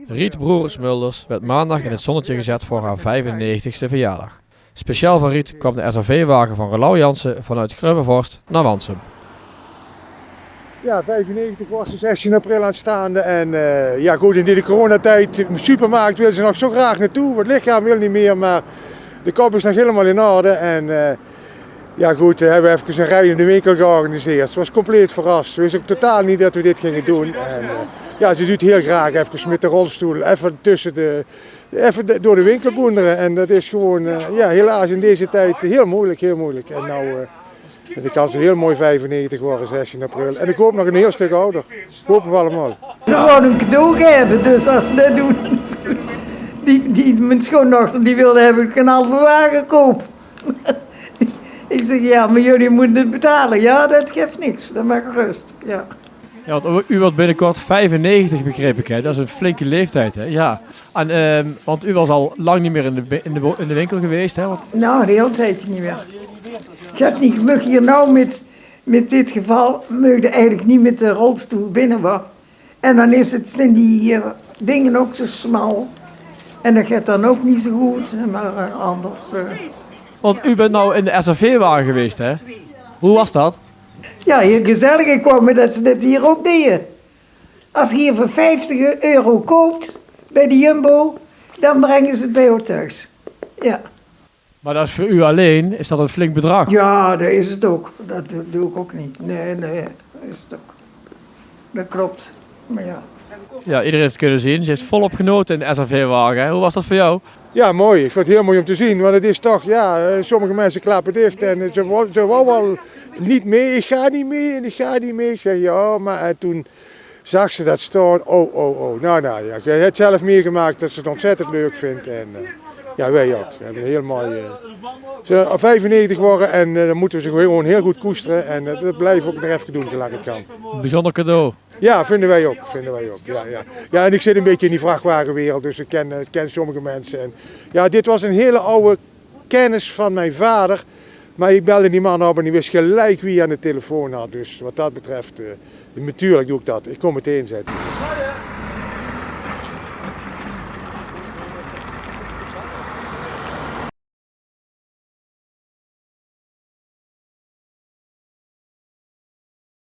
Riet Broers-Mulders werd maandag in het zonnetje gezet voor haar 95ste verjaardag. Speciaal voor Riet kwam de SRV-wagen van Relau Jansen vanuit Grubbevorst naar Wansum. Ja, 95 was de 16 april aanstaande en ja goed, in deze coronatijd, de supermarkt wil ze nog zo graag naartoe, het lichaam wil niet meer, maar de kop is nog helemaal in orde en ja goed, hebben we even een rijdende winkel georganiseerd. Ze was compleet verrast, ze wist ook totaal niet dat we dit gingen doen en ja, ze doet heel graag even met de rolstoel, even even door de winkel boenderen en dat is gewoon, ja helaas in deze tijd heel moeilijk. En nou, ik kan zo heel mooi 95 worden, 16 april. En ik hoop nog een heel stuk ouder. Hopen we allemaal. Ze gewoon een cadeau geven, dus als ze dat doen. Mijn schoondochter die wilde hebben een halve wagen kopen. Ik zeg ja, maar jullie moeten het betalen. Ja, dat geeft niks, dat mag rust. Ja. Ja, want u wordt binnenkort 95 begreep ik, hè? Dat is een flinke leeftijd, hè? Ja. En, want u was al lang niet meer in de winkel geweest, hè? Nou, de hele tijd niet meer. Gaat niet, mag hier nou met dit geval, mag je eigenlijk niet met de rolstoel binnen worden. En dan zijn die dingen ook zo smal. En dat gaat dan ook niet zo goed, maar anders. Want u bent nou in de SRV-wagen geweest, hè? Hoe was dat? Ja, heel gezellig. Ik kwam me dat ze dit hier ook deden. Als je hier voor €50 koopt bij de Jumbo, dan brengen ze het bij jou thuis. Ja. Maar dat is voor u alleen, is dat een flink bedrag? Ja, dat is het ook. Dat doe ik ook niet. Nee, dat is het ook. Dat klopt. Maar ja. Ja, iedereen heeft het kunnen zien. Ze heeft volop genoten in de SRV-wagen. Hoe was dat voor jou? Ja, mooi. Ik vind het heel mooi om te zien, want het is toch, ja, sommige mensen klappen dicht en ze wou wel niet mee. Ik ga niet mee en ik ga niet mee. Ik zeg ja, maar toen zag ze dat staan. Oh. Nou ja, ze heeft het zelf meegemaakt dat ze het ontzettend leuk vindt en ja, wij ook. Ze hebben een heel mooi. Ze 95 worden en dan moeten we ze gewoon heel goed koesteren en dat blijven we ook nog even doen zolang het kan. Een bijzonder cadeau. Ja, vinden wij ook. Ja, en ik zit een beetje in die vrachtwagenwereld, dus ik ken sommige mensen. En, ja, dit was een hele oude kennis van mijn vader, maar ik belde die man op en die wist gelijk wie aan de telefoon had. Dus wat dat betreft, natuurlijk doe ik dat. Ik kom meteen zetten.